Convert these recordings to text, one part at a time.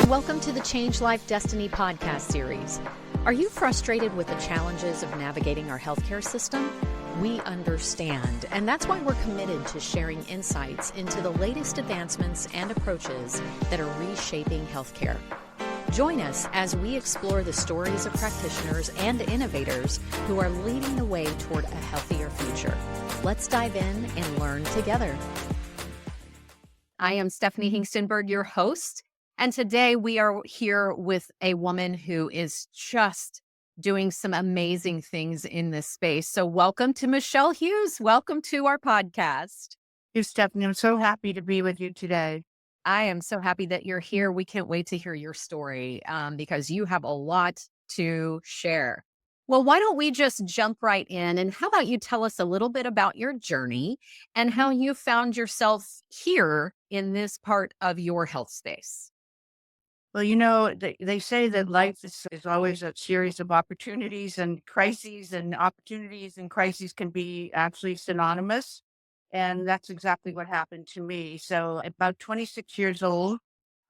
Welcome to the Change Life Destiny podcast series. Are you frustrated with the challenges of navigating our healthcare system? We understand, and that's why we're committed to sharing insights into the latest advancements and approaches that are reshaping healthcare. Join us as we explore the stories of practitioners and innovators who are leading the way toward a healthier future. Let's dive in and learn together. I am Stephanie Hingstenberg, your host, and today we are here with a woman who is just doing some amazing things in this space. So welcome to Michele Hughes. Welcome to our podcast. Thank you, Stephanie. I'm so happy to be with you today. I am so happy that you're here. We can't wait to hear your story because you have a lot to share. Well, why don't we just jump right in? And how about you tell us a little bit about your journey and how you found yourself here in this part of your health space? Well, you know, they say that life is always a series of opportunities and crises, and opportunities and crises can be actually synonymous. And that's exactly what happened to me. So, about 26 years old,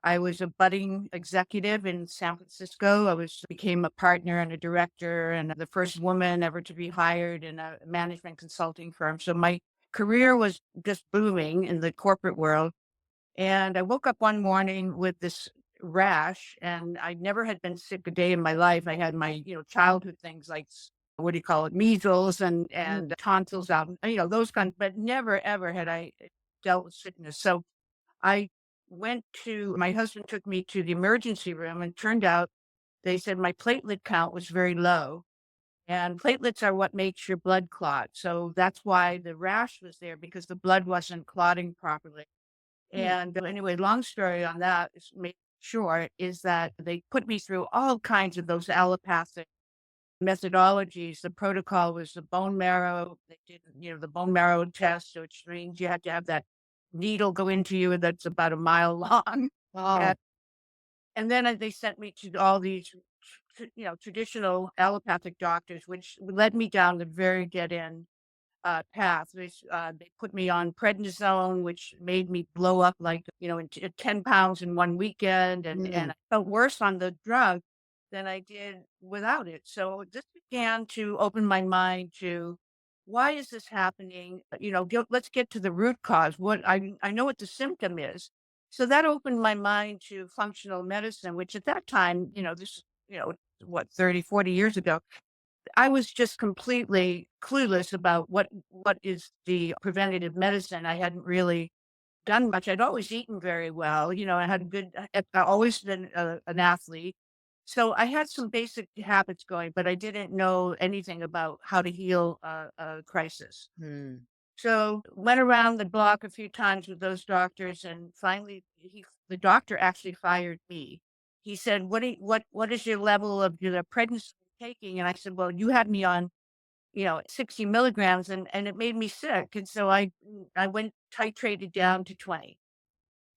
I was a budding executive in San Francisco. Became a partner and a director, and the first woman ever to be hired in a management consulting firm. So, my career was just booming in the corporate world. And I woke up one morning with this rash, and I never had been sick a day in my life. I had my, childhood things like, what do you call it, measles and tonsils out, those kinds, but never ever had I dealt with sickness. So I my husband took me to the emergency room, and turned out they said my platelet count was very low. And platelets are what makes your blood clot. So that's why the rash was there, because the blood wasn't clotting properly. And anyway, long story on that is made short is that they put me through all kinds of those allopathic methodologies. The protocol was the bone marrow. They did, the bone marrow test, which means you had to have that needle go into you that's about a mile long. Wow. And then they sent me to all these, traditional allopathic doctors, which led me down the very dead end path. They put me on prednisone, which made me blow up like, 10 pounds in one weekend. And I felt worse on the drug than I did without it. So this began to open my mind to, why is this happening? Let's get to the root cause. I know what the symptom is. So that opened my mind to functional medicine, which at that time, 30, 40 years ago, I was just completely clueless about what is the preventative medicine. I hadn't really done much. I'd always eaten very well. I had I always been an athlete. So I had some basic habits going, but I didn't know anything about how to heal a crisis. So went around the block a few times with those doctors, and finally the doctor actually fired me. He said, what is your level of your prednisone taking? And I said, well, you had me on, 60 milligrams, and it made me sick. And so I went titrated down to 20.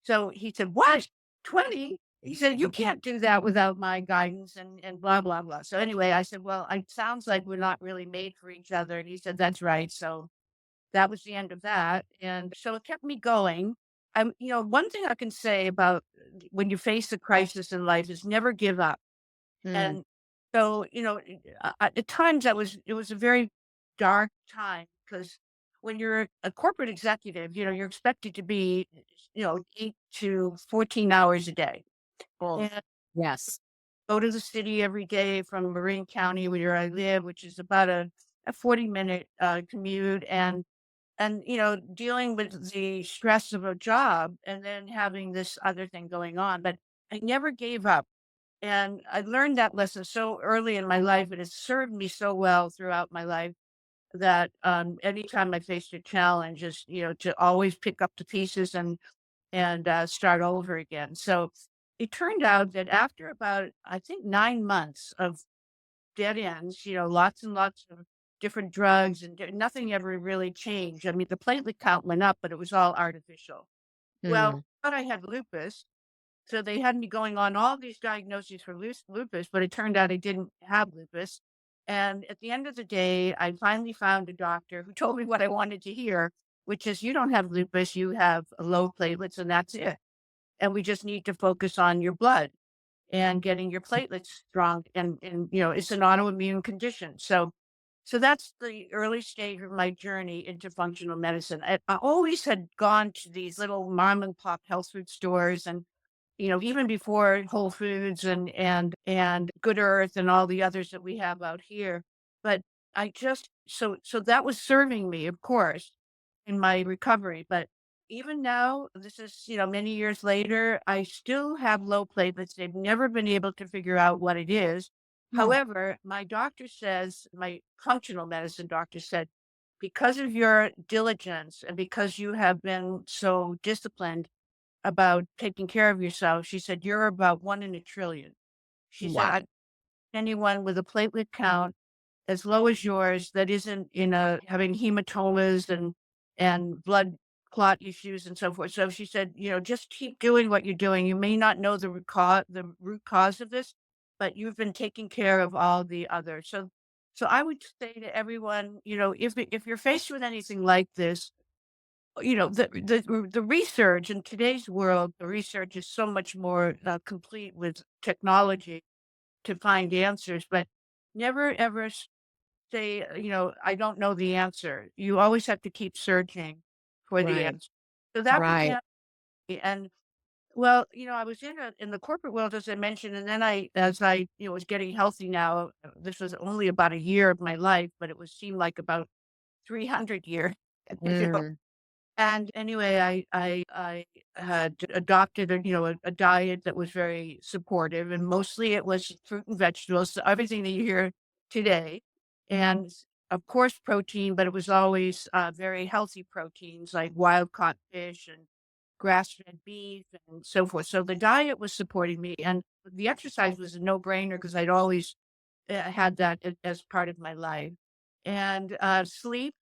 So he said, what? 20? He said, you can't do that without my guidance, and blah, blah, blah. So anyway, I said, well, it sounds like we're not really made for each other. And he said, that's right. So that was the end of that. And so it kept me going. One thing I can say about when you face a crisis in life is never give up. And so, at times it was a very dark time, because when you're a corporate executive, you're expected to be, 8 to 14 hours a day. Well, And yes. go to the city every day from Marin County, where I live, which is about a 40-minute commute. And dealing with the stress of a job, and then having this other thing going on. But I never gave up. And I learned that lesson so early in my life, and it served me so well throughout my life, that anytime I faced a challenge, is, to always pick up the pieces and start over again. So it turned out that after about, I think, 9 months of dead ends, lots and lots of different drugs, and nothing ever really changed. I mean, the platelet count went up, but it was all artificial. Well, I thought I had lupus. So they had me going on all these diagnoses for lupus, but it turned out I didn't have lupus. And at the end of the day, I finally found a doctor who told me what I wanted to hear, which is, you don't have lupus, you have low platelets, and that's it. And we just need to focus on your blood. and getting your platelets strong. And it's an autoimmune condition. So that's the early stage of my journey into functional medicine. I always had gone to these little mom and pop health food stores, and even before Whole Foods and Good Earth and all the others that we have out here. But I just so that was serving me, of course, in my recovery. But even now, this is, many years later, I still have low platelets. They've never been able to figure out what it is. Hmm. However, my functional medicine doctor said, because of your diligence and because you have been so disciplined about taking care of yourself, she said, you're about one in a trillion. She said, Wow. I anyone with a platelet count as low as yours that isn't having hematomas and blood clot issues and so forth. So she said, just keep doing what you're doing. You may not know the root cause of this, but you've been taking care of all the others. So I would say to everyone, if you're faced with anything like this, the research in today's world, the research is so much more complete with technology to find answers, but never ever say, I don't know the answer. You always have to keep searching for the Right. answer. So that Right. began, and well, I was in the corporate world, as I mentioned, and then as I, was getting healthy now, this was only about a year of my life, but it was seemed like about 300 years. you know, Mm. and anyway, I had adopted a diet that was very supportive, and mostly it was fruit and vegetables, so everything that you hear today, and of course protein, but it was always very healthy proteins like wild caught fish and grass fed beef and so forth. So the diet was supporting me, and the exercise was a no brainer because I'd always had that as part of my life. And sleep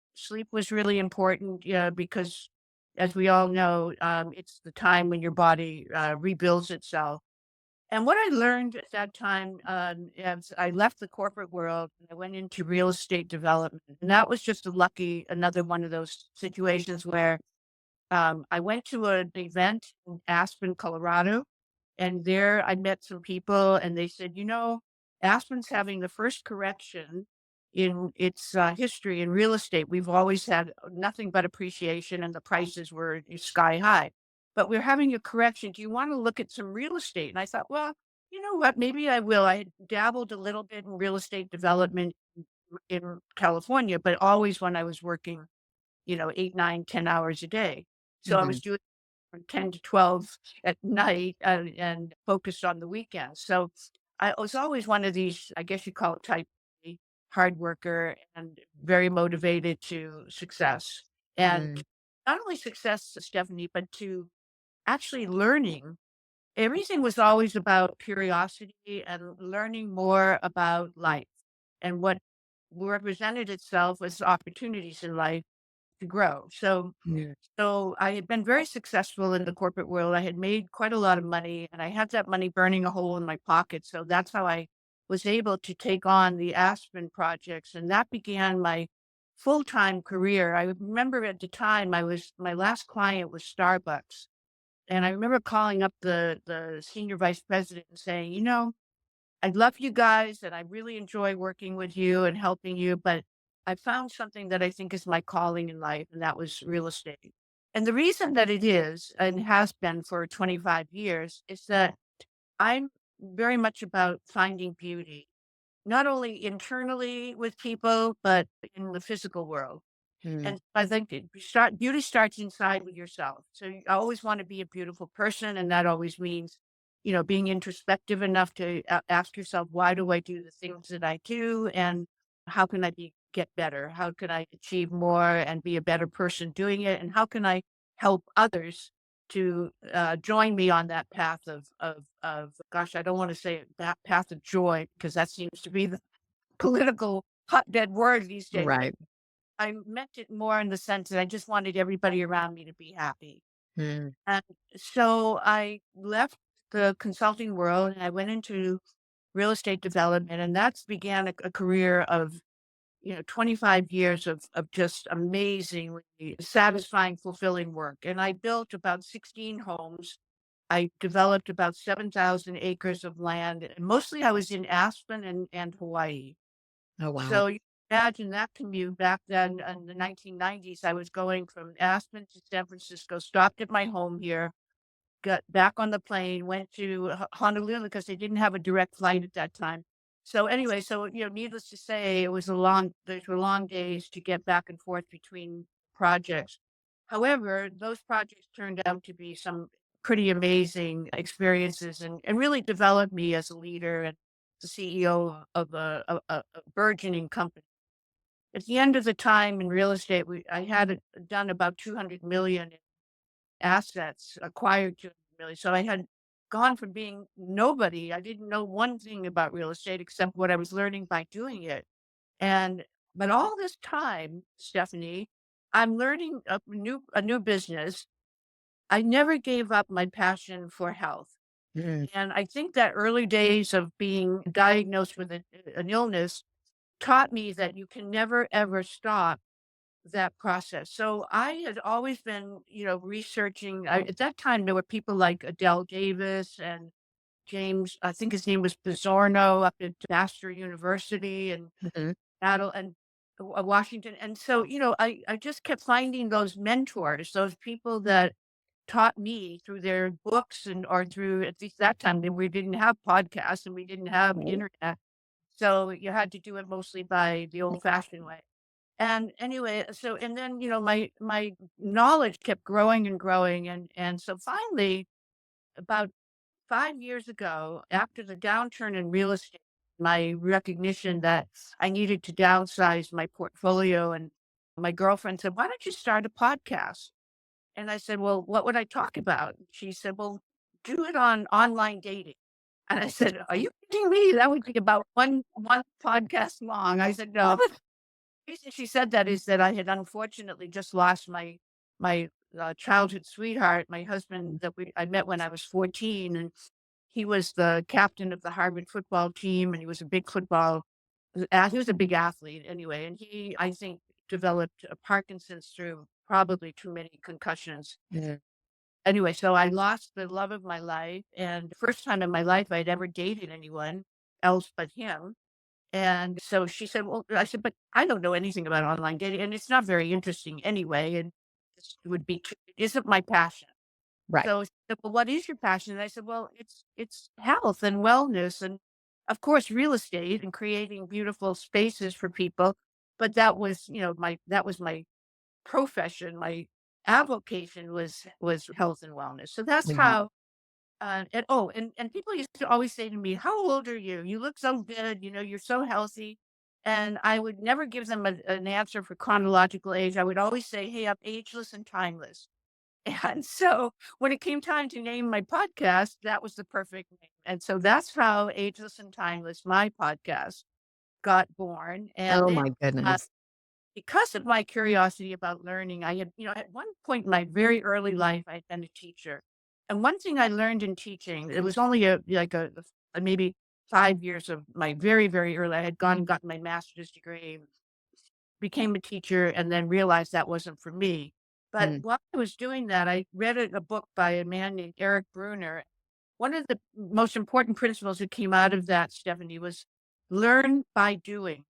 was really important, because as we all know, it's the time when your body rebuilds itself. And what I learned at that time, as I left the corporate world, and I went into real estate development, and that was just another one of those situations where I went to an event in Aspen, Colorado, and there I met some people, and they said, Aspen's having the first correction in its history in real estate. We've always had nothing but appreciation, and the prices were sky high. But we're having a correction. Do you want to look at some real estate? And I thought, well, you know what? Maybe I will. I had dabbled a little bit in real estate development in California, but always when I was working, 8, 9, 10 hours a day. So I Mhm. was doing from 10 to 12 at night and focused on the weekends. So I was always one of these, I guess you call it type A, hard worker and very motivated to success. And Mm. not only success, Stephanie, but to actually learning. Everything was always about curiosity and learning more about life and what represented itself as opportunities in life to grow. Mm. So I had been very successful in the corporate world. I had made quite a lot of money, and I had that money burning a hole in my pocket. So that's how I was able to take on the Aspen projects, and that began my full-time career. I remember at the time my last client was Starbucks, and I remember calling up the senior vice president and saying, I love you guys and I really enjoy working with you and helping you, but I found something that I think is my calling in life, and that was real estate. And the reason that it is and has been for 25 years is that I'm very much about finding beauty, not only internally with people, but in the physical world. Mm. And I think beauty starts inside with yourself. So you always want to be a beautiful person, and that always means, being introspective enough to ask yourself, why do I do the things that I do, and how can I get better? How can I achieve more and be a better person doing it? And how can I help others to join me on that path of gosh, I don't want to say it, that path of joy because that seems to be the political hotbed word these days. Right. I meant it more in the sense that I just wanted everybody around me to be happy. Mm. And so I left the consulting world and I went into real estate development, and that's began a career of 25 years of just amazingly satisfying, fulfilling work. And I built about 16 homes I developed about 7,000 acres of land, and mostly I was in Aspen and Hawaii. Oh, wow. So you can imagine that commute back then in the 1990s. I was going from Aspen to San Francisco, stopped at my home here, got back on the plane, went to Honolulu because they didn't have a direct flight at that time. So anyway, so needless to say, those were long days to get back and forth between projects. However, those projects turned out to be some pretty amazing experiences and really developed me as a leader and the CEO of a burgeoning company. At the end of the time in real estate, I had done about 200 million assets, acquired 200 million. So I had gone from being nobody. I didn't know one thing about real estate except what I was learning by doing it. And but all this time, Stephanie, I'm learning a new business. I never gave up my passion for health. Mm, And I think that early days of being diagnosed with an illness taught me that you can never ever stop that process. So I had always been, researching. At that time, there were people like Adele Davis and James, I think his name was Pizzorno up at Master University and mhm. Washington. And so, I just kept finding those mentors, those people that taught me through their books or through, at least that time, we didn't have podcasts and we didn't have Right. internet. So you had to do it mostly by the old fashioned way. And anyway, and then, my knowledge kept growing and growing, and so finally, about 5 years ago, after the downturn in real estate, my recognition that I needed to downsize my portfolio, and my girlfriend said, "Why don't you start a podcast?" And I said, "Well, what would I talk about?" She said, "Well, do it on online dating." And I said, "Are you kidding me? That would be about one podcast long." I said, "No." Reason she said that is that I had unfortunately just lost my childhood sweetheart, my husband that I met when I was 14, and he was the captain of the Harvard football team, and he was a big he was a big athlete anyway, and he, I think, developed Parkinson's through probably too many concussions. Mhm. Anyway, so I lost the love of my life, and the first time in my life I'd ever dated anyone else but him. And so she said, "Well," I said, "But I don't know anything about online dating, and it's not very interesting anyway, and it isn't my passion." Right. So she said, "Well, what is your passion?" And I said, "Well, it's health and wellness and, of course, real estate and creating beautiful spaces for people." But that was, my profession, my avocation was health and wellness. So that's Yeah. how and people used to always say to me, "How old are you? You look so good, you're so healthy." And I would never give them an answer for chronological age. I would always say, "Hey, I'm ageless and timeless." And so when it came time to name my podcast, that was the perfect name. And so that's how Ageless and Timeless, my podcast, got born. And Oh then my uh, goodness. because of my curiosity about learning, I had, at one point in my very early life, I'd been a teacher. And one thing I learned in teaching, it was only maybe 5 years of my very, very early, I had gone and gotten my master's degree, became a teacher, and then realized that wasn't for me. But Mm. while I was doing that, I read a book by a man named Eric Bruner. One of the most important principles that came out of that, Stephanie, was learn by doing.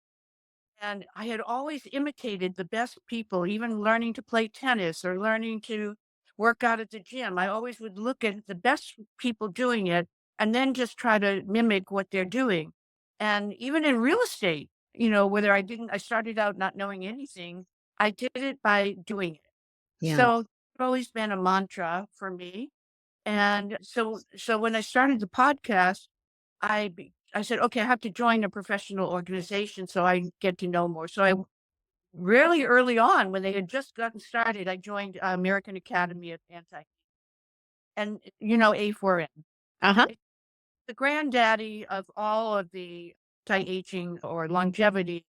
And I had always imitated the best people, even learning to play tennis or learning to work out at the gym. I always would look at the best people doing it and then just try to mimic what they're doing. And even in real estate, whether I started out not knowing anything, I did it by doing it. Yeah. So it's always been a mantra for me. And so when I started the podcast, I said, "Okay, I have to join a professional organization so I get to know more." So I really early on, when they had just gotten started, I joined American Academy of Anti and A4N. Uh-huh. It's the granddaddy of all of the anti-aging or longevity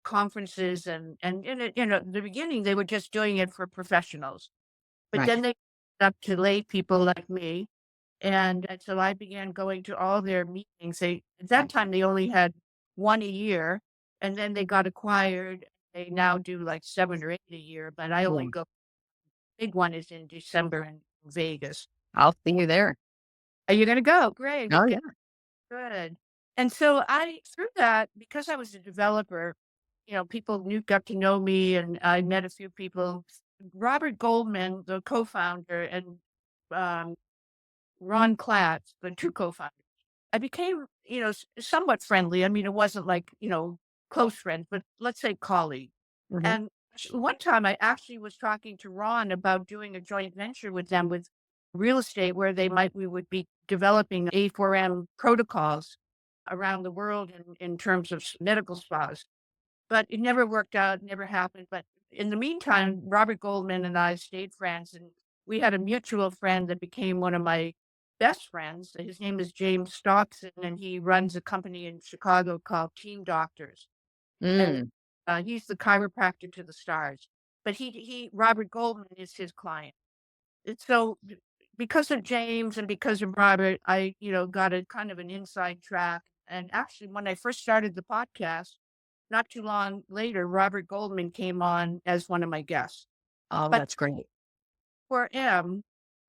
conferences, and in the beginning, they were just doing it for professionals, but Right. then they up to lay people like me. And so I began going to all their meetings. At that time, they only had one a year, and then they got acquired. They now do like 7 or 8 a year, but I only Yeah. go big one is in December in Vegas. I'll see you there. Are you going to go? Great. Oh, Okay. yeah. Good. And so through that, because I was a developer, people got to know me and I met a few people. Robert Goldman, the co-founder, and um, Ron Klatz, the two co-founders, I became, somewhat friendly. I mean, it wasn't like, close friends, but let's say colleague. Mhm. And one time I actually was talking to Ron about doing a joint venture with them with real estate where we would be developing A4M protocols around the world in terms of medical spas. But it never worked out, never happened. But in the meantime, Robert Goldman and I stayed friends, and we had a mutual friend that became one of my best friends. His name is James Stockton, and he runs a company in Chicago called Team Doctors. And Mm. he's the chiropractor to the stars. But Robert Goldman is his client. And so because of James and because of Robert, I, got a kind of an inside track. And actually, when I first started the podcast, not too long later, Robert Goldman came on as one of my guests. Oh, But that's great. for M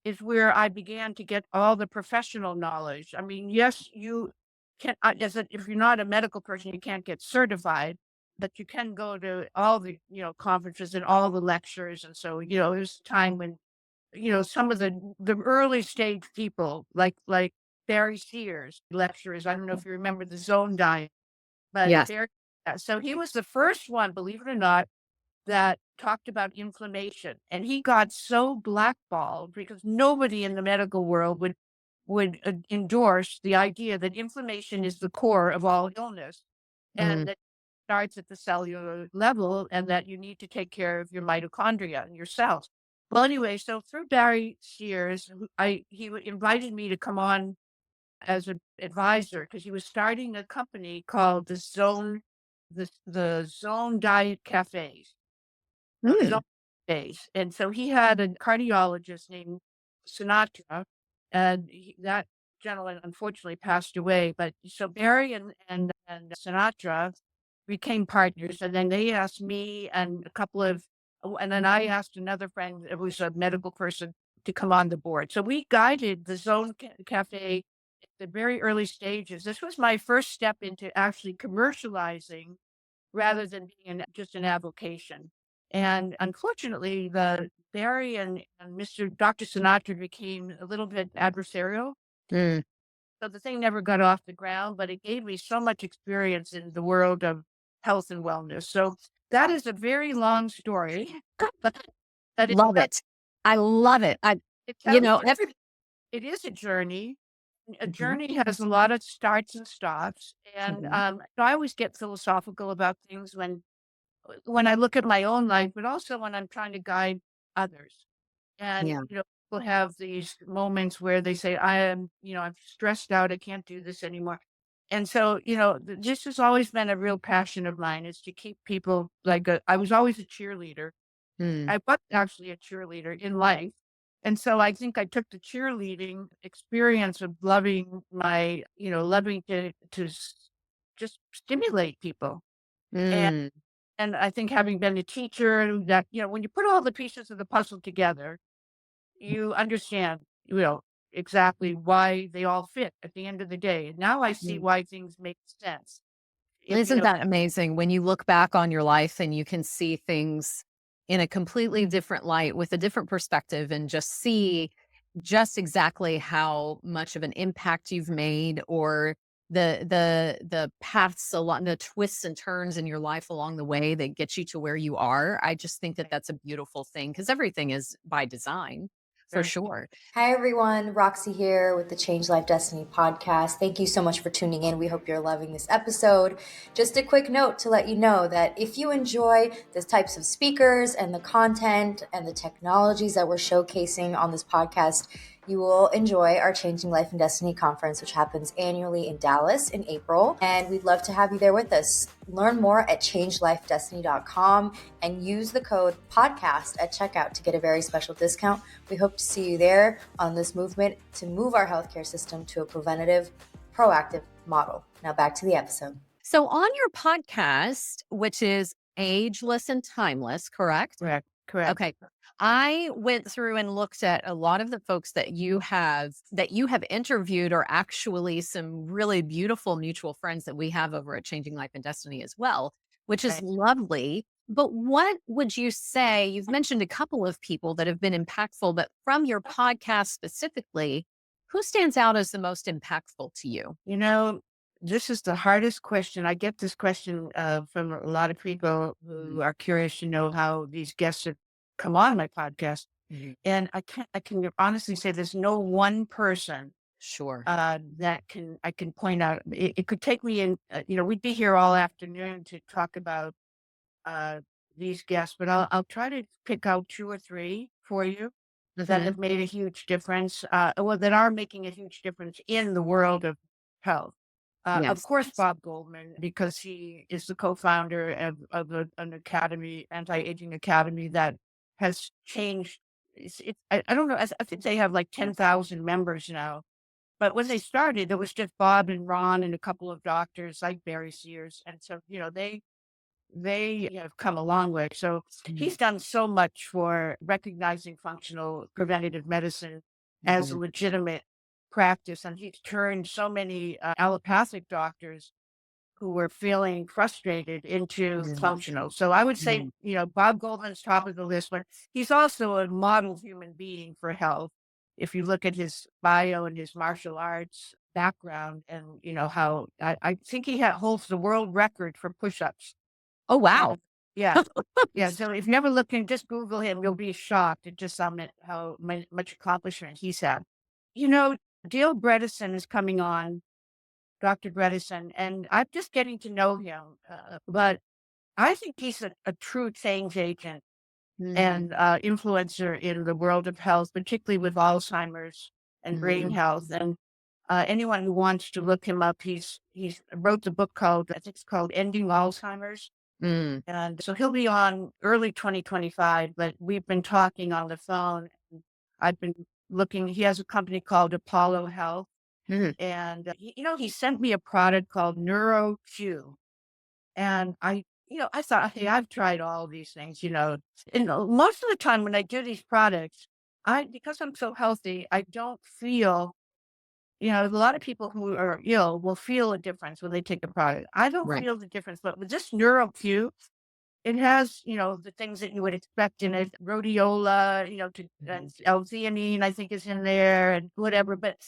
is where I began to get all the professional knowledge. I mean, yes, you can, if you're not a medical person, you can't get certified, but you can go to all the, conferences and all the lectures. And so, it was a time when, some of the early stage people like Barry Sears, lecturers. I don't know if you remember the zone diet, but Yes. Barry, so he was the first one, believe it or not, that talked about inflammation, and he got so blackballed because nobody in the medical world would endorse the idea that inflammation is the core of all illness, and Mm. that starts at the cellular level, and that you need to take care of your mitochondria and your cells. Well, anyway, so through Barry Sears, invited me to come on as an advisor because he was starting a company called the Zone Diet Cafes. So Mm. zone days. And so he had a cardiologist named Sinatra, and that gentleman unfortunately passed away. But so Barry and Sinatra became partners, and then they asked me and a couple of, and then I asked another friend who was a medical person to come on the board. So we guided the Cafe at the very early stages. This was my first step into actually commercializing rather than being just an avocation. And unfortunately, the Barry and Mr. Dr. Sinatra became a little bit adversarial. Mm. So the thing never got off the ground, but it gave me so much experience in the world of health and wellness. So that is a very long story, but that Love it. I love it. it You tells know, you every it is a journey. A Mhm. journey has a lot of starts and stops. And Mhm. I always get philosophical about things when I look at my own life, but also when I'm trying to guide others. And, Yeah. people have these moments where they say, I'm stressed out. I can't do this anymore. And so, this has always been a real passion of mine is to keep people I was always a cheerleader. Mm. I was actually a cheerleader in life. And so I think I took the cheerleading experience of loving just stimulate people. Mm. And I think having been a teacher that, when you put all the pieces of the puzzle together, you understand, exactly why they all fit at the end of the day. And now I see Mm. why things make sense. If Isn't that amazing when you look back on your life and you can see things in a completely different light with a different perspective and just see just exactly how much of an impact you've made or the paths along the twists and turns in your life along the way that get you to where you are. I just think that that's a beautiful thing because everything is by design for very sure. Hi, everyone. Roxy here with the Change Life Destiny podcast. Thank you so much for tuning in. We hope you're loving this episode. Just a quick note to let you know that if you enjoy the types of speakers and the content and the technologies that we're showcasing on this podcast, you will enjoy our Changing Life and Destiny conference, which happens annually in Dallas in April. And we'd love to have you there with us. Learn more at changelifedestiny.com and use the code podcast at checkout to get a very special discount. We hope to see you there on this movement to move our healthcare system to a preventative, proactive model. Now back to the episode. So on your podcast, which is Ageless and Timeless, correct? correct. Correct. Okay. I went through and looked at a lot of the folks that you have interviewed are actually some really beautiful mutual friends that we have over at Changing Life and Destiny as well, which is Right. lovely. But what would you say? You've mentioned a couple of people that have been impactful, but from your podcast specifically, who stands out as the most impactful to you? You know, this is the hardest question. I get this question from a lot of people Mhm. who are curious to know how these guests have come on my podcast. Mhm. And I can honestly say there's no one person Sure. that I can point out. It could take me in, we'd be here all afternoon to talk about uh, these guests, but I'll try to pick out two or three for you that Hmm. have made a huge difference, well, that are making a huge difference in the world of health. Of Yes. course, Bob Goldman, because he is the co-founder of an academy, anti-aging academy that has changed. I don't know. I think they have like 10,000 members now. But when they started, it was just Bob and Ron and a couple of doctors like Barry Sears, and so they have come a long way. So Mhm. he's done so much for recognizing functional preventative medicine as a Mhm. legitimate practice. And he's turned so many allopathic doctors who were feeling frustrated into Mhm. functional. So I would say, Mhm. Bob Goldman's top of the list, but he's also a model human being for health. If you look at his bio and his martial arts background, and how I think he holds the world record for push-ups. Oh, wow. And yeah, yeah. So if you're ever looking, just Google him. You'll be shocked at just how much accomplishment he's had. You know, Dale Bredesen is coming on, Dr. Bredesen, and I'm just getting to know him. But I think he's a true change agent Mhm. and influencer in the world of health, particularly with Alzheimer's and brain Mhm. health. And anyone who wants to look him up, he's wrote the book called, I think it's called Ending Alzheimer's. Mm. And so he'll be on early 2025, but we've been talking on the phone. And I've been looking, he has a company called Apollo Health. Mhm. And, he sent me a product called NeuroQ. And I thought, hey, I've tried all these things, and most of the time when I do these products, because I'm so healthy, I don't feel, a lot of people who are ill will feel a difference when they take a product. I don't Right. feel the difference, but with this NeuroQ, it has, the things that you would expect in it, rhodiola, and Mhm. L-theanine, I think is in there and whatever, but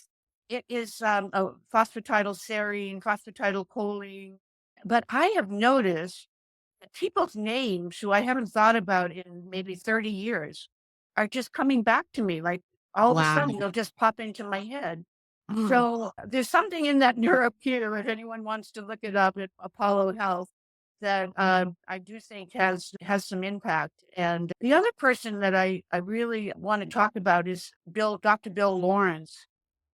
it is a phosphatidylserine, phosphatidylcholine. But I have noticed that people's names who I haven't thought about in maybe 30 years are just coming back to me. Like all of a Wow. sudden, they'll just pop into my head. Mm. So there's something in that NeuroQ, if anyone wants to look it up at Apollo Health, that I do think has some impact. And the other person that I really want to talk about is Dr. Bill Lawrence.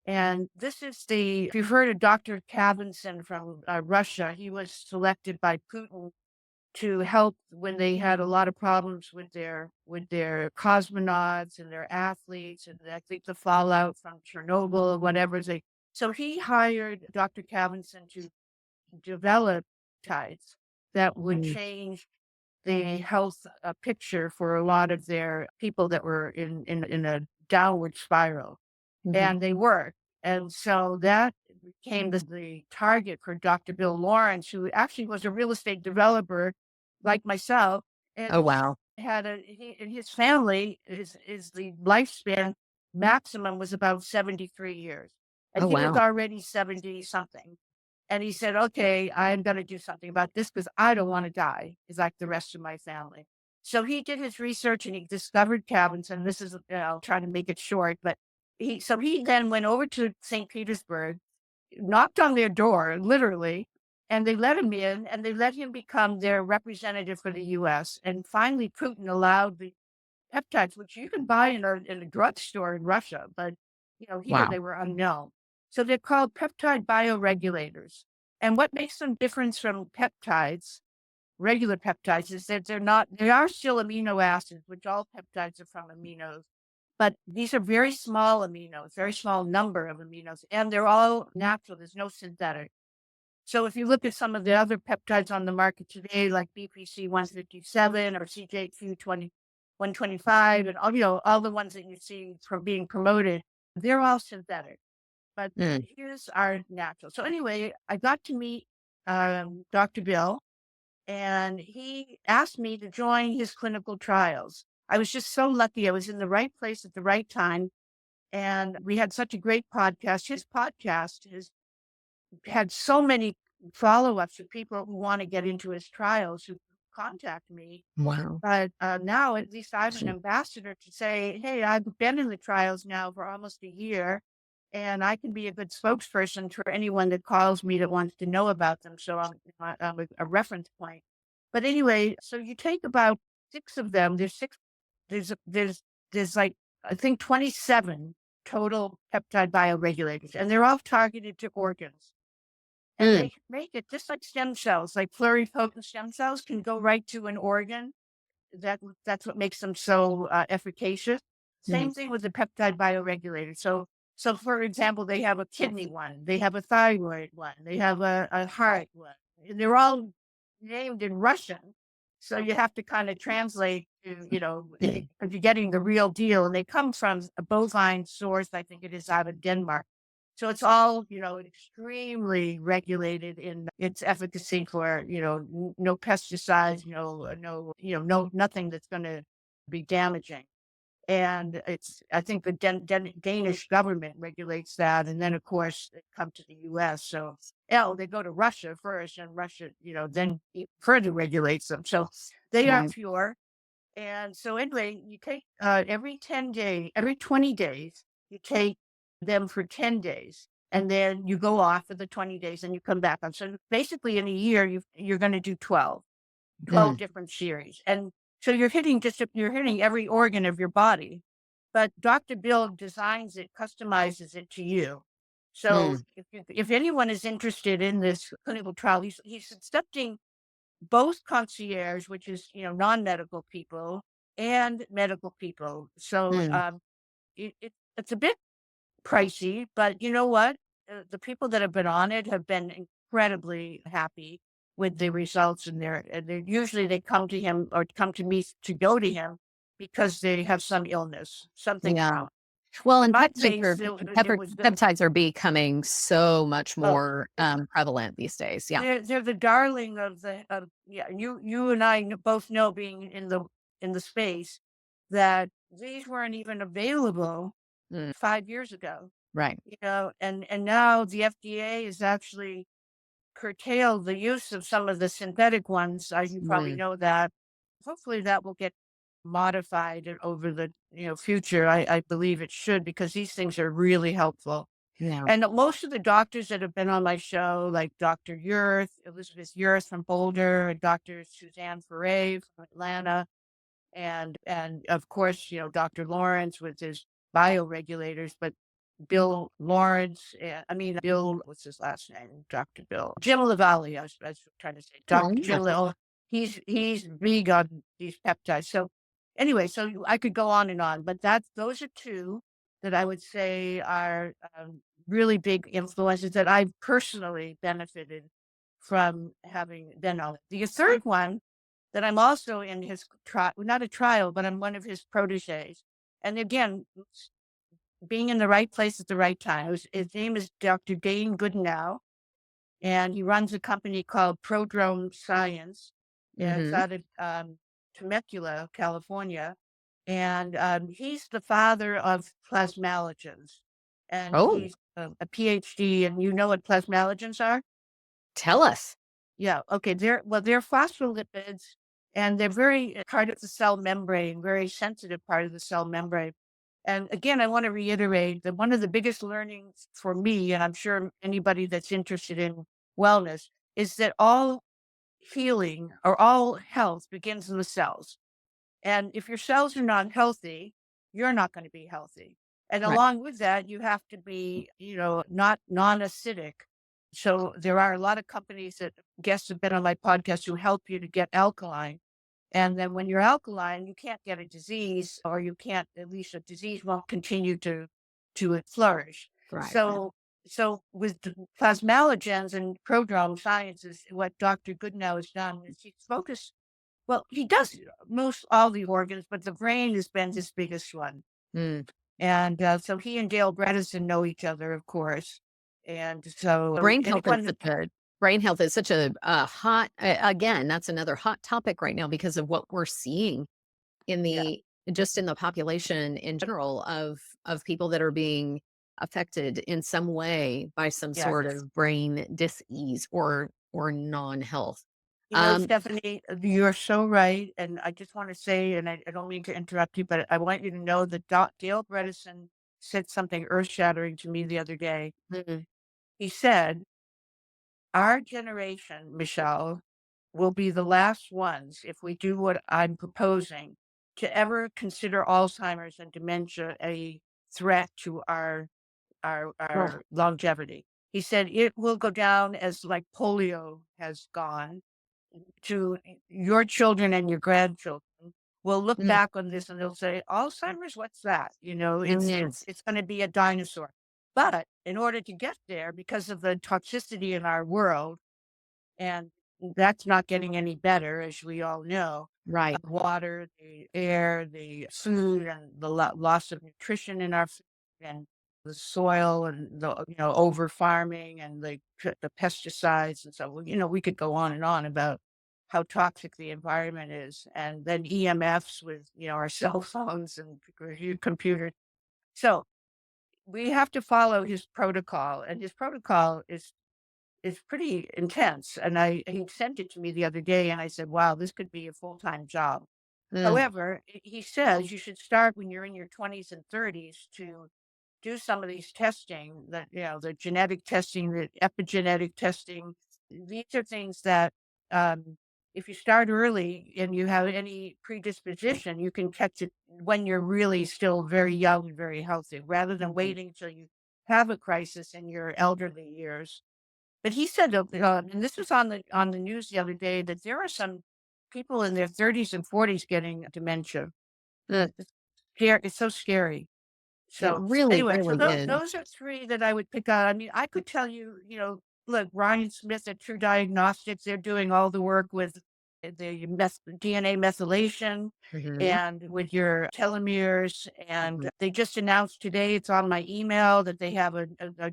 And this is if you've heard of Dr. Kavinson from Russia, he was selected by Putin to help when they had a lot of problems with their cosmonauts and their athletes, and I think the fallout from Chernobyl or whatever. So he hired Dr. Kavinson to develop tides that would Mm. change the health picture for a lot of their people that were in a downward spiral, Mhm. and they worked. And so that became the target for Dr. Bill Lawrence, who actually was a real estate developer like myself, and Oh, wow. in his family, is the lifespan maximum was about 73 years. And Oh, he was wow. already 70 something. And he said, okay, I'm going to do something about this because I don't want to die like the rest of my family. So he did his research and he discovered cabins. And this is, trying to make it short, but he then went over to St. Petersburg, knocked on their door, literally, and they let him in and they let him become their representative for the US. And finally, Putin allowed the peptides, which you can buy in a drugstore in Russia, but here Wow. they were unknown. So they're called peptide bioregulators. And what makes them different from peptides, regular peptides, is that they are still amino acids, which all peptides are from aminos. But these are very small aminos, very small number of aminos, and they're all natural. There's no synthetic. So if you look at some of the other peptides on the market today, like BPC 157 or CJQ 125, and all, all the ones that you see from being promoted, they're all synthetic, but Mm. here's our natural. So anyway, I got to meet Dr. Bill, and he asked me to join his clinical trials. I was just so lucky. I was in the right place at the right time. And we had such a great podcast. His podcast has had so many follow-ups of people who want to get into his trials who contact me. Wow. But now at least I'm an ambassador to say, hey, I've been in the trials now for almost a year, and I can be a good spokesperson for anyone that calls me that wants to know about them. So I'm a reference point. But anyway, so you take about 6 of them. There's six. There's like, I think, 27 total peptide bioregulators, and they're all targeted to organs. And Mm. they make it just like stem cells, like pluripotent stem cells can go right to an organ. That's what makes them so efficacious. Same thing with the peptide bioregulator. So for example, they have a kidney one, they have a thyroid one, they have a heart one, and they're all named in Russian. So you have to kind of translate to, if you're getting the real deal, and they come from a bovine source, I think it is out of Denmark. So it's all, extremely regulated in its efficacy for, no pesticides, nothing that's going to be damaging. And I think the Danish government regulates that. And then, of course, they come to the US. So, they go to Russia first, and Russia, then further regulates them. So they are Right. pure. And so anyway, you take every 20 days, you take them for 10 days, and then you go off for the 20 days and you come back on. So basically in a year, you're going to do 12 Mm. different series. And so you're hitting every organ of your body, but Dr. Bill designs it, customizes it to you. So if anyone is interested in this clinical trial, he's accepting both concierge, which is, non-medical people, and medical people. So Mm. it's a bit pricey, but you know what? The people that have been on it have been incredibly happy with the results, and they're usually they come to him or come to me to go to him because they have some illness, something Yeah. wrong. Well, In and my case, it was peptides are becoming so much oh, more prevalent these days. Yeah. they're the darling of yeah. You and I both know, being in the space, that these weren't even available Mm. 5 years ago. Right. And now the FDA has actually curtailed the use of some of the synthetic ones. You probably know that. Hopefully that will get modified over the future. I believe it should, because these things are really helpful. Yeah. And most of the doctors that have been on my show, like Dr. Elizabeth Yurth from Boulder, and Dr. Suzanne Ferre from Atlanta, and of course, Dr. Lawrence with his bioregulators, but Bill Lawrence, Bill, what's his last name? Dr. Bill. Jim Lavallee, I was trying to say. Oh, Dr. Jim Lavallee, he's big on these peptides. So anyway, so I could go on and on, but those are two that I would say are really big influences that I've personally benefited from having been on it. The third one that I'm also in his trial, not a trial, but I'm one of his proteges. And again, being in the right place at the right time. His name is Dr. Dane Goodenow, and he runs a company called Prodrome Science. It's out of Temecula, California. And he's the father of plasmalogens. And Oh, he's a PhD, and you know what plasmalogens are? tell us. Yeah. Okay. They're phospholipids, and they're very part of the cell membrane, very sensitive part of the cell membrane. And again, I want to reiterate that one of the biggest learnings for me, and I'm sure anybody that's interested in wellness, is that all healing or all health begins in the cells. And if your cells are not healthy, you're not going to be healthy. And Right. along with that, you have to be, not non-acidic. So there are a lot of companies that guests have been on my podcast who help you to get alkaline. And then when you're alkaline, you can't get a disease, or you can't, at least a disease won't continue to flourish. Right. So with the plasmalogens and prodrome science, is what Dr. Goodenow has done, is he's focused Well, he does most all the organs, but the brain has been his biggest one. Mm. And so he and Dale Bredesen know each other, of course. And so Brain health is anyone, such a hot again, that's another hot topic right now because of what we're seeing in yeah, the just in the population in general of people that are being affected in some way by some yeah. sort of brain dis-ease or non-health. Um, Stephanie, you're so right. And I just want to say, and I don't mean to interrupt you, but I want you to know that Dale Bredesen said something earth shattering to me the other day. mm, He said, our generation, Michelle, will be the last ones, if we do what I'm proposing, to ever consider Alzheimer's and dementia a threat to oh, our longevity. He said it will go down as like polio has gone to your children and your grandchildren will look mm, back on this and they'll say, Alzheimer's, what's that? mm, It's going to be a dinosaur. But in order to get there, because of the toxicity in our world, and that's not getting any better, as we all know, right. water, the air, the food, and the loss of nutrition in our food, and the soil, and the over farming, and the pesticides, and so we could go on and on about how toxic the environment is, and then EMFs with our cell phones and computers. So we have to follow his protocol, and his protocol is pretty intense. And he sent it to me the other day, and I said, "Wow, this could be a full-time job." Mm, However, he says you should start when you're in your 20s and 30s to do some of these testing, that the genetic testing, the epigenetic testing. These are things that, um, if you start early and you have any predisposition, you can catch it when you're really still very young and very healthy, rather than waiting till you have a crisis in your elderly years. But he said, and this was on the news the other day, that there are some people in their 30s and 40s getting dementia. mm. It's scary. It's so scary. It So really, anyway, so really is. those are three that I would pick out. I mean, I could tell you, look, Ryan Smith at True Diagnostics, they're doing all the work with the DNA methylation Mhm, and with your telomeres. And mhm. they just announced today, it's on my email, that they have a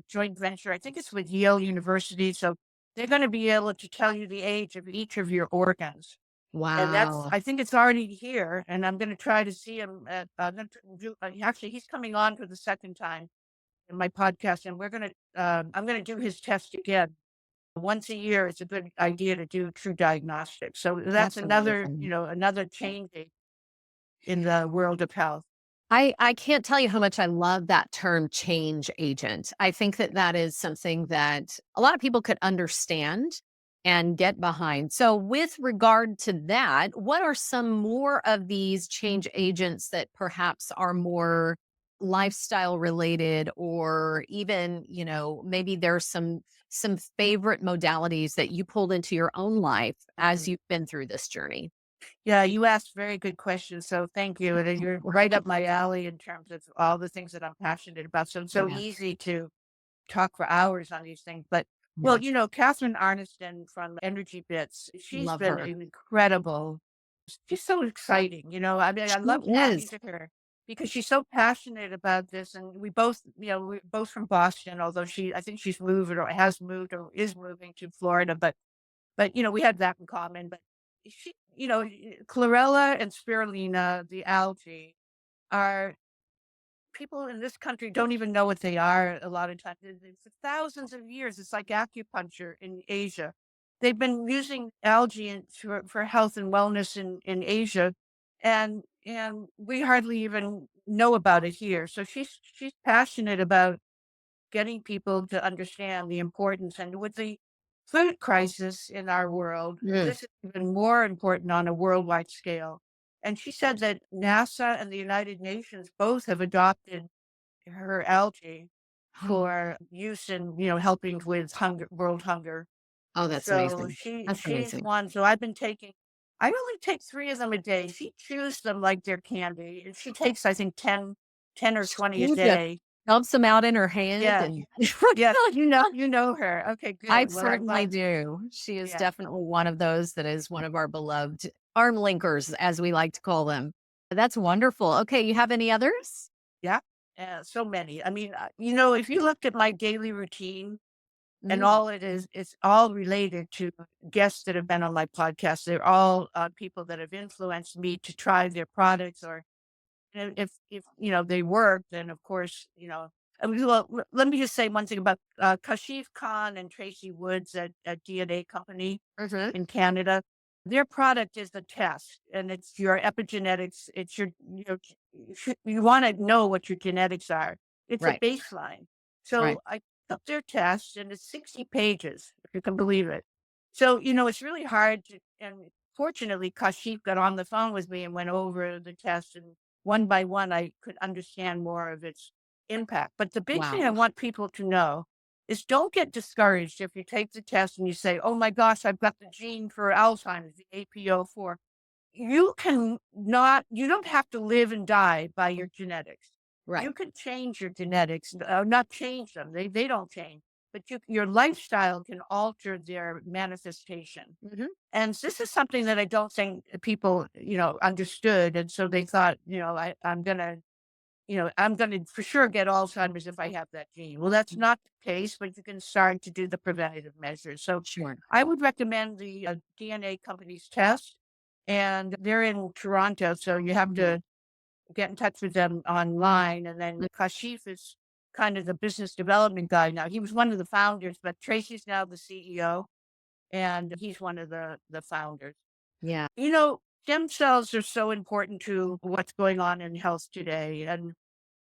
joint venture. I think it's with Yale University. So they're going to be able to tell you the age of each of your organs. And Wow. I think it's already here, and I'm gonna try to see him at, actually, he's coming on for the second time in my podcast, and I'm gonna do his test again. Once a year, it's a good idea to do true diagnostics. So that's That's another, amazing. another change in the world of health. I can't tell you how much I love that term change agent. I think that that is something that a lot of people could understand and get behind. So, with regard to that, what are some more of these change agents that perhaps are more lifestyle related, or even, maybe there's some favorite modalities that you pulled into your own life as Mhm. you've been through this journey? Yeah, you asked very good questions, so thank you, and you're right up my alley in terms of all the things that I'm passionate about. So it's so Yeah, easy to talk for hours on these things. But well, yeah, Catherine Arniston from Energy Bits, she's love been her. incredible. She's so exciting. I mean, I She love talking is. to her because she's so passionate about this. And we both, we're both from Boston, although I think she's moved or has moved or is moving to Florida. But we had that in common. But she, chlorella and spirulina, the algae, are people in this country don't even know what they are a lot of times. For thousands of years, it's like acupuncture in Asia. They've been using algae for health and wellness in Asia, and we hardly even know about it here. So she's passionate about getting people to understand the importance. And with the food crisis in our world, Mm. this is even more important on a worldwide scale. And she said that NASA and the United Nations both have adopted her algae for use in, helping with world hunger. Oh, that's So amazing. That's she's amazing. one. So I only take 3 of them a day. She chews them like they're candy. And she takes, I think, 10 or 20 a She just day. dumps them out in her hand Yeah. and Yes, you know her. Okay, I good. Well, I'm certainly glad. do. She is Yeah. definitely one of those that is one of our beloved arm linkers, as we like to call them. That's wonderful. Okay, you have any others? Yeah, so many. I mean, if you looked at my daily routine and Mm, all it is, it's all related to guests that have been on my podcast. They're all people that have influenced me to try their products, or if they work, then of course, I mean, well, let me just say one thing about Kashif Khan and Tracy Woods at DNA Company mhm. in Canada. Their product is the test, and it's your epigenetics. It's you want to know what your genetics are. It's a Right, baseline. right. So I took their test, and it's 60 pages, if you can believe it. So it's really hard to. And fortunately, Kashif got on the phone with me and went over the test, and one by one, I could understand more of its impact. But the big thing I Wow. want people to know is don't get discouraged if you take the test and you say, "Oh my gosh, I've got the gene for Alzheimer's, the APO4." You don't have to live and die by your genetics. You Right. can change your genetics, not change them. They don't change, but your lifestyle can alter their manifestation. Mhm. And this is something that I don't think people, understood. And so they thought, I'm gonna for sure get Alzheimer's if I have that gene. Well, that's not the case, but you can start to do the preventative measures. So Sure. I would recommend the DNA company's test, and they're in Toronto, so you have Mhm. to get in touch with them online. And then Kashif is kind of the business development guy now. He was one of the founders, but Tracy's now the CEO, and he's one of the founders. Yeah. Stem cells are so important to what's going on in health today, and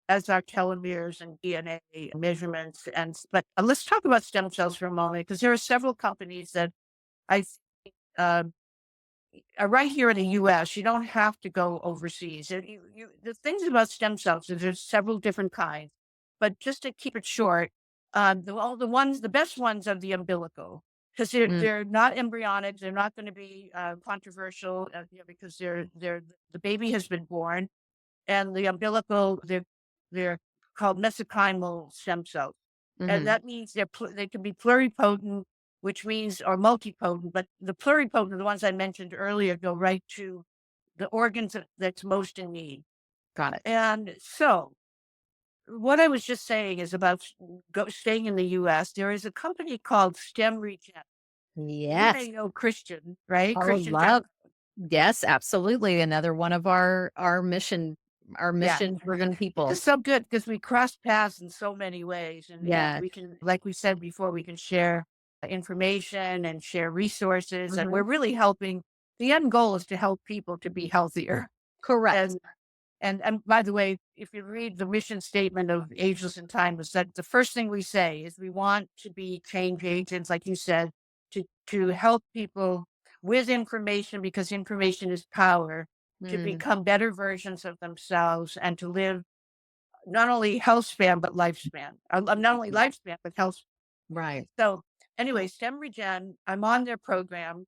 as are telomeres and DNA measurements. But let's talk about stem cells for a moment, because there are several companies that I think are right here in the U.S. You don't have to go overseas. The things about stem cells is there's several different kinds, but just to keep it short, the best ones are the umbilical, because Mm, they're not embryonic. They're not going to be controversial, because the baby has been born, and the umbilical, they're called mesenchymal stem cells, and mhm. that means they can be pluripotent, which means, or multipotent. But the pluripotent, the ones I mentioned earlier, go right to the organs that's most in need. Got it. And so, what I was just saying is about staying in the U.S. There is a company called Stem Regen. You Yes. may know Christian, right? Oh, Christian Jack. love. Yes, absolutely. Another one of our Yeah. mission driven people. It's so good because we cross paths in so many ways, and Yes. we can, like we said before, we can share information and share resources, and we're Mhm. really helping. The end goal is to help people to be healthier. Correct. And and by the way, if you read the mission statement of Ageless in Time, is that the first thing we say is we want to be change agents, like you said, to help people with information, because information is power, to Mm, become better versions of themselves and to live not only health span, but lifespan. Not only lifespan, but health. right. So anyway, STEM Regen, I'm on their program.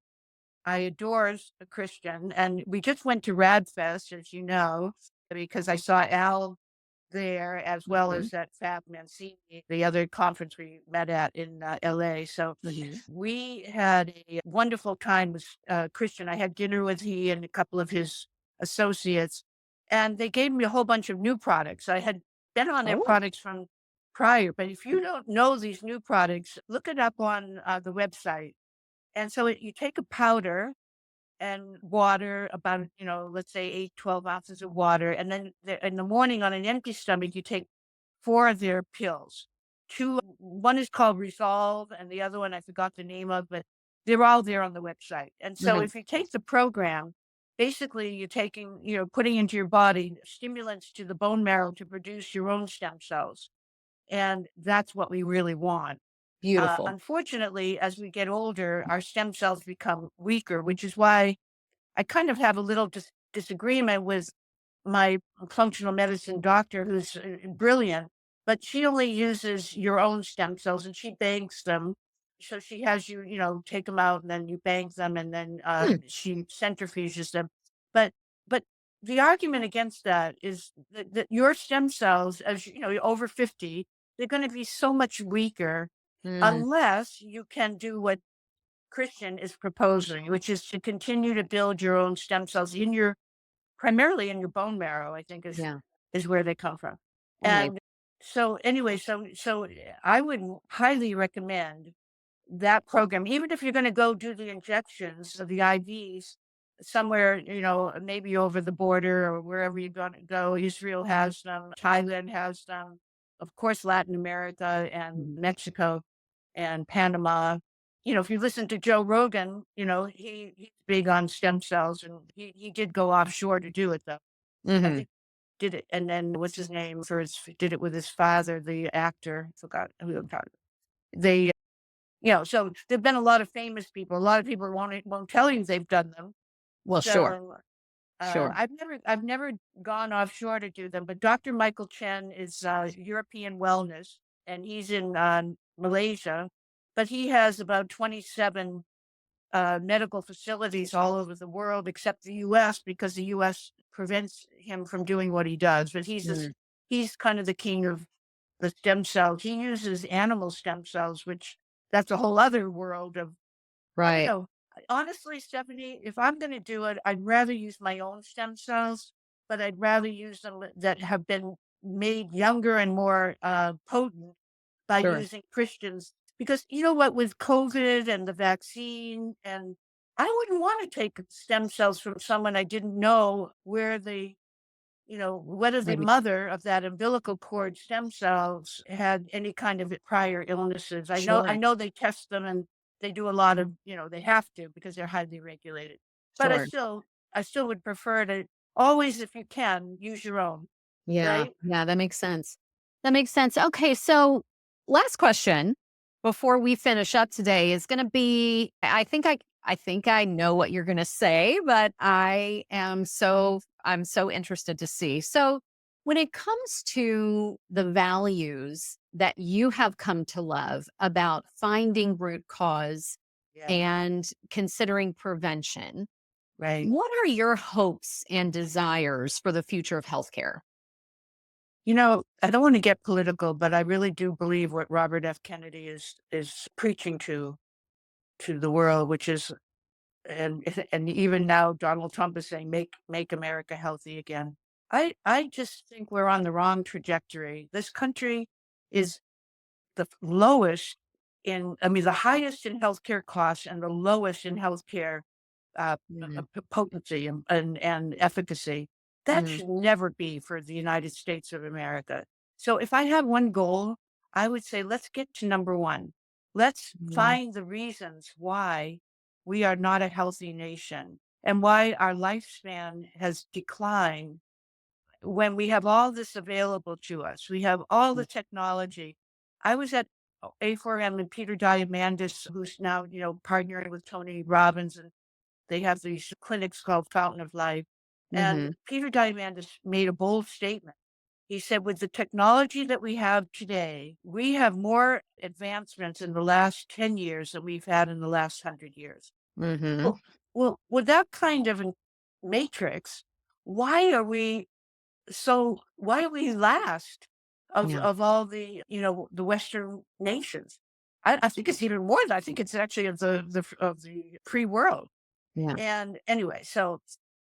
I adore a Christian, and we just went to RadFest, as you know, because I saw Al there, as well Mhm. as at Fab Mancini, the other conference we met at in LA. So Mhm. we had a wonderful time with Christian. I had dinner with he and a couple of his associates, and they gave me a whole bunch of new products. I had been on their Oh, products from prior, but if you don't know these new products, look it up on the website. And so you take a powder and water, about, let's say 8, 12 ounces of water. And then in the morning on an empty stomach, you take 4 of their pills. One is called Resolve, and the other one I forgot the name of, but they're all there on the website. And so mhm. if you take the program, basically you're taking, putting into your body stimulants to the bone marrow to produce your own stem cells. And that's what we really want. Beautiful. Unfortunately, as we get older, our stem cells become weaker, which is why I kind of have a little disagreement with my functional medicine doctor, who's brilliant, but she only uses your own stem cells and she banks them. So she has you, take them out and then you bank them, and then Hmm. she centrifuges them. But but the argument against that is that your stem cells, as you're over 50, they're going to be so much weaker Mm, unless you can do what Christian is proposing, which is to continue to build your own stem cells primarily in your bone marrow, I think Yeah. is where they come from. Amazing. And so anyway, so I would highly recommend that program, even if you're going to go do the injections of the IVs somewhere, maybe over the border or wherever you're going to go. Israel has them, Thailand has them, of course, Latin America and Mhm. Mexico and Panama. If you listen to Joe Rogan, he's big on stem cells, and he did go offshore to do it, though. I Mhm. think did it, and then what's his name did it with his father, the actor. Forgot who I'm talking. They, so there've been a lot of famous people. A lot of people won't tell you they've done them. Well, sure. So Sure. I've never gone offshore to do them, but Dr. Michael Chen is European Wellness, and he's in Malaysia, but he has about 27 medical facilities all over the world, except the U.S., because the U.S. prevents him from doing what he does. But Mm. he's kind of the king of the stem cells. He uses animal stem cells, which that's a whole other world of, I don't Right. know. Honestly, Stephanie, if I'm going to do it, I'd rather use my own stem cells, but I'd rather use them that have been made younger and more potent by Sure. using Christians. Because you know what, with COVID and the vaccine, and I wouldn't want to take stem cells from someone I didn't know whether the Maybe. mother of that umbilical cord stem cells had any kind of prior illnesses. I Sure. know they test them, and they do a lot of, they have to because they're highly regulated. But Sure. I still would prefer to always, if you can, use your own, Yeah. right? Yeah. That makes sense. That makes sense. Okay. So, last question before we finish up today is going to be I think I know what you're going to say, but I'm so interested to see. So, when it comes to the values that you have come to love about finding root cause Yeah, and considering prevention, right. what are your hopes and desires for the future of healthcare? I don't want to get political, but I really do believe what Robert F. Kennedy is preaching to the world, which is, and and even now Donald Trump is saying, make America healthy again. I just think we're on the wrong trajectory. This country is the lowest I mean, the highest in healthcare costs and the lowest in healthcare Mhm. potency and efficacy. That Mhm. should never be for the United States of America. So if I have one goal, I would say let's get to number one. Let's Yeah. find the reasons why we are not a healthy nation and why our lifespan has declined when we have all this available to us. We have all the technology. I was at A4M and Peter Diamandis, who's now, partnering with Tony Robbins, and they have these clinics called Fountain of Life. And Mhm. Peter Diamandis made a bold statement. He said, with the technology that we have today, we have more advancements in the last 10 years than we've had in the last 100 years. Mhm. Well, with that kind of matrix, why are we why are we last Yeah. of all the Western nations? I think it's even more than I think it's actually of the free world. Yeah. And anyway, so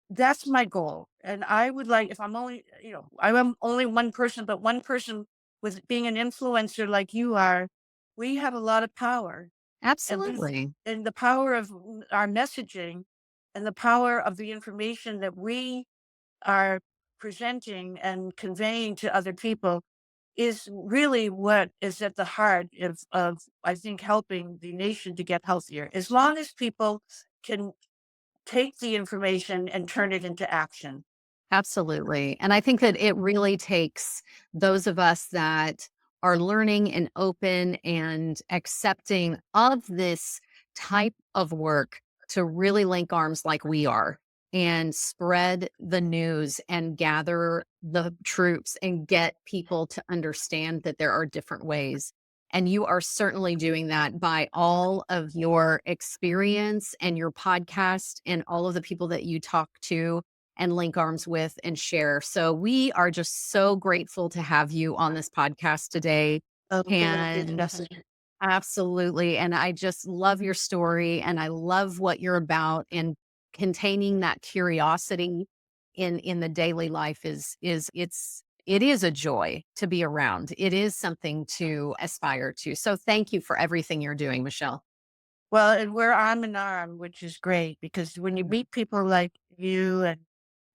that's my goal. And I would like, if I am only one person, but one person with being an influencer like you are, we have a lot of power. And Absolutely. and the power of our messaging and the power of the information that we are presenting and conveying to other people is really what is at the heart of I think helping the nation to get healthier. As long as people can take the information and turn it into action. Absolutely. And I think that it really takes those of us that are learning and open and accepting of this type of work to really link arms like we are and spread the news and gather the troops and get people to understand that there are different ways. And you are certainly doing that by all of your experience and your podcast and all of the people that you talk to and link arms with and share. So we are just so grateful to have you on this podcast today. Oh, thank you, And Stephanie. Absolutely. And I just love your story and I love what you're about, and containing that curiosity in the daily life it is a joy to be around. It is something to aspire to. So thank you for everything you're doing, Michelle. Well, and we're arm in arm, which is great because when you meet people like you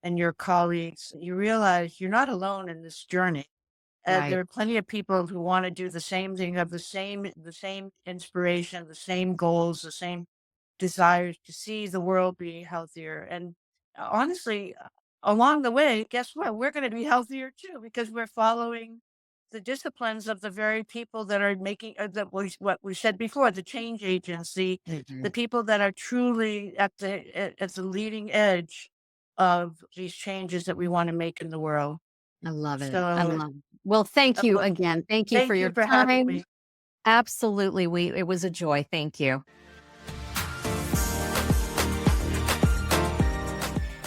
and your colleagues, you realize you're not alone in this journey. There Right. are plenty of people who want to do the same thing, have the same inspiration, the same goals, the same desires to see the world be healthier. And honestly, along the way, guess what? We're going to be healthier too because we're following the disciplines of the very people that are making what we said before, the change agents, the Mhm. people that are truly at the leading edge of these changes that we want to make in the world. I love it. I So, love it. Well, thank you well, again. Thank you for thank you your for having time. me. Absolutely. It was a joy. Thank you.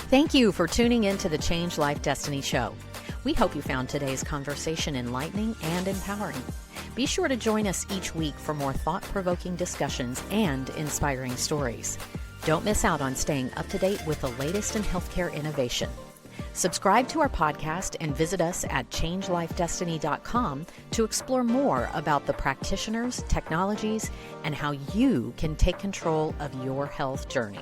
Thank you for tuning in to the Change Life Destiny Show. We hope you found today's conversation enlightening and empowering. Be sure to join us each week for more thought-provoking discussions and inspiring stories. Don't miss out on staying up to date with the latest in healthcare innovation. Subscribe to our podcast and visit us at changelifedestiny.com to explore more about the practitioners, technologies, and how you can take control of your health journey.